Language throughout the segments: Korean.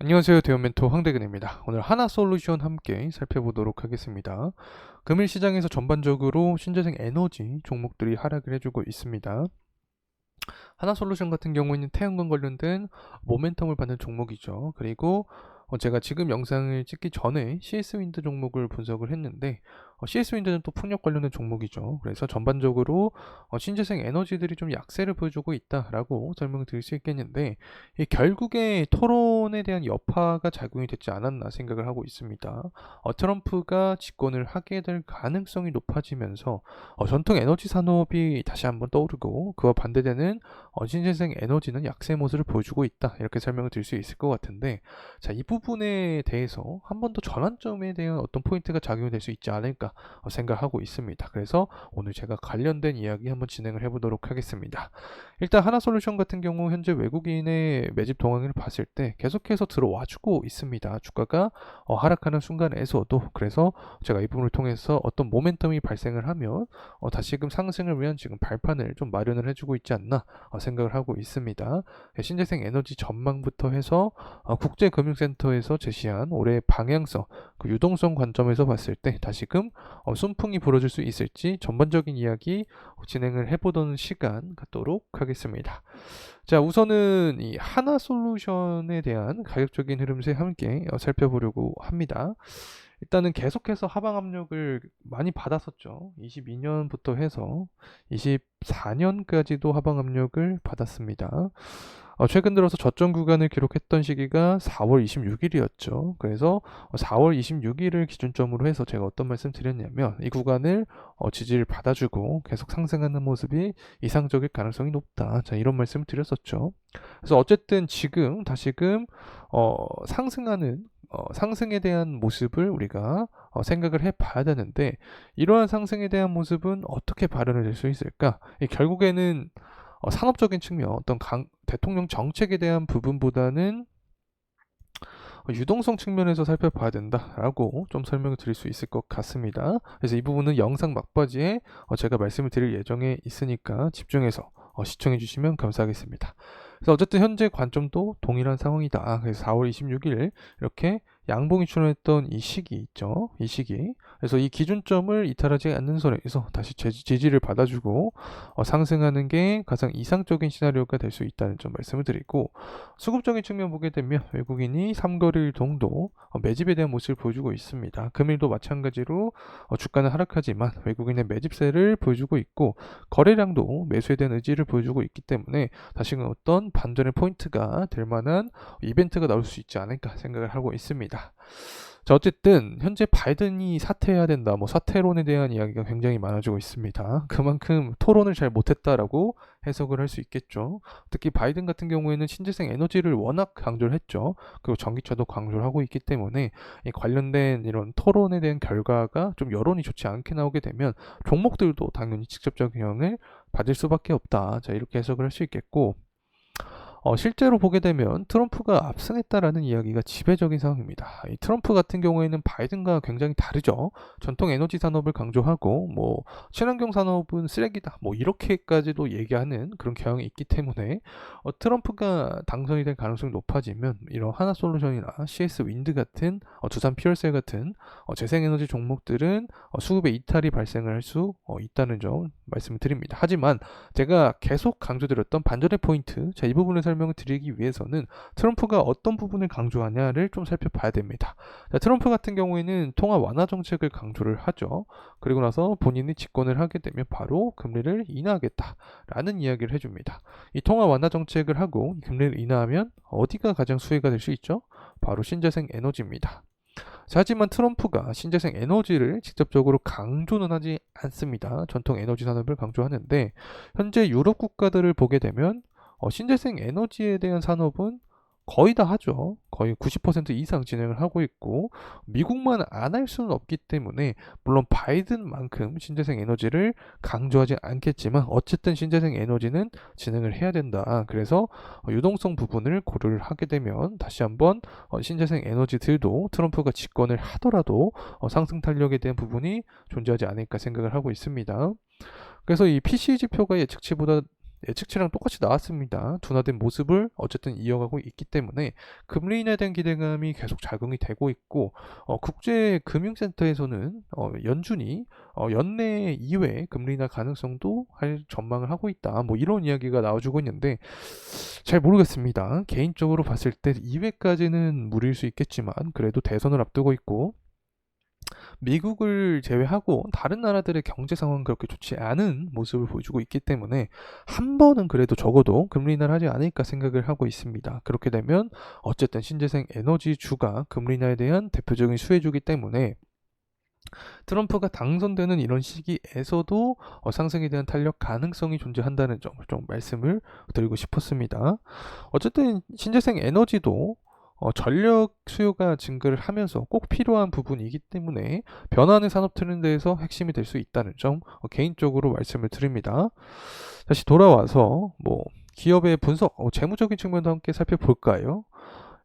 안녕하세요. 대원멘토 황대근입니다. 오늘 하나솔루션 함께 살펴보도록 하겠습니다. 금일 시장에서 전반적으로 신재생 에너지 종목들이 하락을 해주고 있습니다. 하나솔루션 같은 경우에는 태양광 관련된 모멘텀을 받는 종목이죠. 그리고 제가 지금 영상을 찍기 전에 CS윈드 종목을 분석을 했는데 CS윈드는 또 풍력 관련된 종목이죠. 그래서 전반적으로 신재생 에너지들이 좀 약세를 보여주고 있다라고 설명을 드릴 수 있겠는데 결국에 토론에 대한 여파가 작용이 됐지 않았나 생각을 하고 있습니다. 트럼프가 집권을 하게 될 가능성이 높아지면서 전통 에너지 산업이 다시 한번 떠오르고 그와 반대되는 신재생 에너지는 약세 모습을 보여주고 있다. 이렇게 설명을 드릴 수 있을 것 같은데 자, 이 부분에 대해서 한 번 더 전환점에 대한 어떤 포인트가 작용이 될 수 있지 않을까 생각하고 있습니다. 그래서 오늘 제가 관련된 이야기 한번 진행을 해보도록 하겠습니다. 일단 하나솔루션 같은 경우 현재 외국인의 매집 동향을 봤을 때 계속해서 들어와주고 있습니다. 주가가 하락하는 순간에서도. 그래서 제가 이 부분을 통해서 어떤 모멘텀이 발생을 하면 다시금 상승을 위한 지금 발판을 좀 마련을 해주고 있지 않나 생각을 하고 있습니다. 신재생 에너지 전망부터 해서 국제금융센터에서 제시한 올해 방향성, 그 유동성 관점에서 봤을 때 다시금 순풍이 불어줄 수 있을지 전반적인 이야기 진행을 해보던 시간 갖도록 하겠습니다. 자, 우선은 이 하나솔루션에 대한 가격적인 흐름세 함께 살펴보려고 합니다. 일단은 계속해서 하방 압력을 많이 받았었죠. 22년부터 해서 24년까지도 하방 압력을 받았습니다. 최근 들어서 저점 구간을 기록했던 시기가 4월 26일이었죠. 그래서 4월 26일을 기준점으로 해서 제가 어떤 말씀 드렸냐면 이 구간을 지지를 받아주고 계속 상승하는 모습이 이상적일 가능성이 높다. 자, 이런 말씀을 드렸었죠. 그래서 어쨌든 지금 다시금 상승하는 상승에 대한 모습을 우리가 생각을 해봐야 되는데 이러한 상승에 대한 모습은 어떻게 발현을 될 수 있을까? 결국에는 산업적인 측면, 어떤 대통령 정책에 대한 부분보다는 유동성 측면에서 살펴봐야 된다라고 좀 설명을 드릴 수 있을 것 같습니다. 그래서 이 부분은 영상 막바지에 제가 말씀을 드릴 예정에 있으니까 집중해서 시청해 주시면 감사하겠습니다. 그래서 어쨌든 현재 관점도 동일한 상황이다. 그래서 4월 26일 이렇게 양봉이 출현했던 이 시기 있죠. 이 시기. 그래서 이 기준점을 이탈하지 않는 선에서 다시 지지를 받아주고 상승하는 게 가장 이상적인 시나리오가 될 수 있다는 점 말씀을 드리고 수급적인 측면 보게 되면 외국인이 3거래일 정도 매집에 대한 모습을 보여주고 있습니다. 금일도 마찬가지로 주가는 하락하지만 외국인의 매집세를 보여주고 있고 거래량도 매수에 대한 의지를 보여주고 있기 때문에 다시금 어떤 반전의 포인트가 될 만한 이벤트가 나올 수 있지 않을까 생각을 하고 있습니다. 자, 어쨌든 현재 바이든이 사퇴해야 된다, 뭐 사퇴론에 대한 이야기가 굉장히 많아지고 있습니다. 그만큼 토론을 잘 못했다라고 해석을 할 수 있겠죠. 특히 바이든 같은 경우에는 신재생 에너지를 워낙 강조를 했죠. 그리고 전기차도 강조를 하고 있기 때문에 이 관련된 이런 토론에 대한 결과가 좀 여론이 좋지 않게 나오게 되면 종목들도 당연히 직접적인 영향을 받을 수밖에 없다. 자, 이렇게 해석을 할 수 있겠고 실제로 보게 되면 트럼프가 압승했다라는 이야기가 지배적인 상황입니다. 이 트럼프 같은 경우에는 바이든과 굉장히 다르죠. 전통 에너지 산업을 강조하고 뭐 친환경 산업은 쓰레기다 뭐 이렇게까지도 얘기하는 그런 경향이 있기 때문에 트럼프가 당선이 될 가능성이 높아지면 이런 하나솔루션이나 CS 윈드 같은 두산 피얼셀 같은 재생에너지 종목들은 수급의 이탈이 발생을 할 수 있다는 점 말씀을 드립니다. 하지만 제가 계속 강조드렸던 반전의 포인트, 자, 이 부분을 설명을 드리기 위해서는 트럼프가 어떤 부분을 강조하냐를 좀 살펴봐야 됩니다. 자, 트럼프 같은 경우에는 통화 완화 정책을 강조를 하죠. 그리고 나서 본인이 집권을 하게 되면 바로 금리를 인하하겠다라는 이야기를 해줍니다. 이 통화 완화 정책을 하고 금리를 인하하면 어디가 가장 수혜가 될 수 있죠? 바로 신재생 에너지입니다. 자, 하지만 트럼프가 신재생 에너지를 직접적으로 강조는 하지 않습니다. 전통 에너지 산업을 강조하는데 현재 유럽 국가들을 보게 되면 신재생 에너지에 대한 산업은 거의 다 하죠. 거의 90% 이상 진행을 하고 있고 미국만 안 할 수는 없기 때문에 물론 바이든만큼 신재생 에너지를 강조하지 않겠지만 어쨌든 신재생 에너지는 진행을 해야 된다. 그래서 유동성 부분을 고려를 하게 되면 다시 한번 신재생 에너지들도 트럼프가 집권을 하더라도 상승 탄력에 대한 부분이 존재하지 않을까 생각을 하고 있습니다. 그래서 이 PC 지표가 예측치보다 예측치랑 똑같이 나왔습니다. 둔화된 모습을 어쨌든 이어가고 있기 때문에 금리 인하에 대한 기대감이 계속 작용이 되고 있고 국제금융센터에서는 연준이 연내 이후에 금리 인하 가능성도 할 전망을 하고 있다. 뭐 이런 이야기가 나와주고 있는데 잘 모르겠습니다. 개인적으로 봤을 때 2회까지는 무리일 수 있겠지만 그래도 대선을 앞두고 있고 미국을 제외하고 다른 나라들의 경제 상황은 그렇게 좋지 않은 모습을 보여주고 있기 때문에 한 번은 그래도 적어도 금리 인하를 하지 않을까 생각을 하고 있습니다. 그렇게 되면 어쨌든 신재생 에너지주가 금리 인하에 대한 대표적인 수혜주기 때문에 트럼프가 당선되는 이런 시기에서도 상승에 대한 탄력 가능성이 존재한다는 점을 좀 말씀을 드리고 싶었습니다. 어쨌든 신재생 에너지도 전력 수요가 증가를 하면서 꼭 필요한 부분이기 때문에 변화하는 산업 트렌드에서 핵심이 될 수 있다는 점 개인적으로 말씀을 드립니다. 다시 돌아와서 기업의 분석, 재무적인 측면도 함께 살펴볼까요?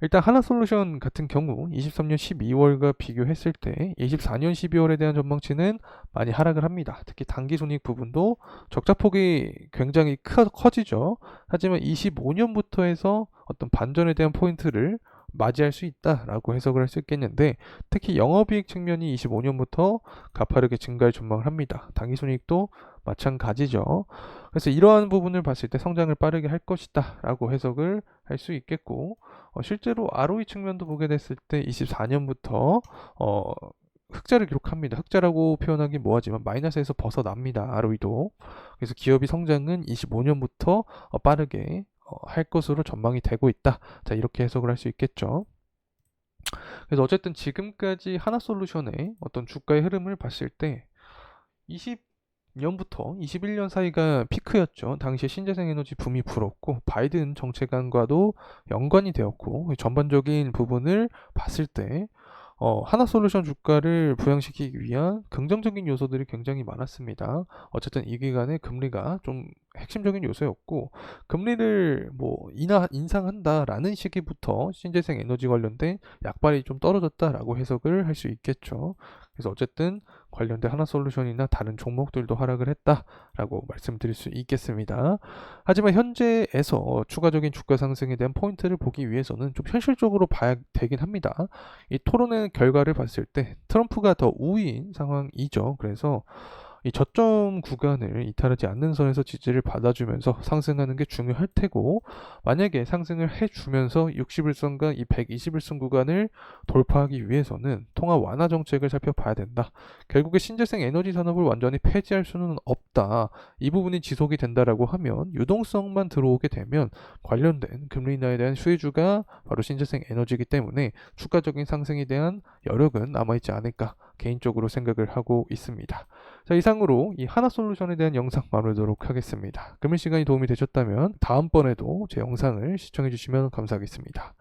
일단 하나솔루션 같은 경우 23년 12월과 비교했을 때 24년 12월에 대한 전망치는 많이 하락을 합니다. 특히 당기손익 부분도 적자폭이 굉장히 커지죠. 하지만 25년부터 해서 어떤 반전에 대한 포인트를 맞이할 수 있다라고 해석을 할 수 있겠는데 특히 영업이익 측면이 25년부터 가파르게 증가할 전망을 합니다. 당기손익도 마찬가지죠. 그래서 이러한 부분을 봤을 때 성장을 빠르게 할 것이다 라고 해석을 할 수 있겠고 실제로 ROE 측면도 보게 됐을 때 24년부터 흑자를 기록합니다. 흑자라고 표현하기 뭐하지만 마이너스에서 벗어납니다. ROE도. 그래서 기업이 성장은 25년부터 빠르게 할 것으로 전망이 되고 있다. 자, 이렇게 해석을 할 수 있겠죠. 그래서 어쨌든 지금까지 하나솔루션의 어떤 주가의 흐름을 봤을 때 20년부터 21년 사이가 피크였죠. 당시에 신재생 에너지 붐이 불었고 바이든 정책안과도 연관이 되었고 전반적인 부분을 봤을 때 하나솔루션 주가를 부양시키기 위한 긍정적인 요소들이 굉장히 많았습니다. 어쨌든 이 기간에 금리가 좀 핵심적인 요소였고 금리를 인상한다라는 시기부터 신재생 에너지 관련된 약발이 좀 떨어졌다라고 해석을 할 수 있겠죠. 그래서 어쨌든 관련된 하나솔루션이나 다른 종목들도 하락을 했다라고 말씀드릴 수 있겠습니다. 하지만 현재에서 추가적인 주가 상승에 대한 포인트를 보기 위해서는 좀 현실적으로 봐야 되긴 합니다. 이 토론의 결과를 봤을 때 트럼프가 더 우위인 상황이죠. 그래서 이 저점 구간을 이탈하지 않는 선에서 지지를 받아주면서 상승하는 게 중요할 테고 만약에 상승을 해주면서 60일선과 이 120일선 구간을 돌파하기 위해서는 통화 완화 정책을 살펴봐야 된다. 결국에 신재생 에너지 산업을 완전히 폐지할 수는 없다. 이 부분이 지속이 된다라고 하면 유동성만 들어오게 되면 관련된 금리 인하에 대한 수혜주가 바로 신재생 에너지이기 때문에 추가적인 상승에 대한 여력은 남아있지 않을까 개인적으로 생각을 하고 있습니다. 자, 이상으로 이 하나솔루션에 대한 영상 마무리하도록 하겠습니다. 금일 시간이 도움이 되셨다면 다음번에도 제 영상을 시청해 주시면 감사하겠습니다.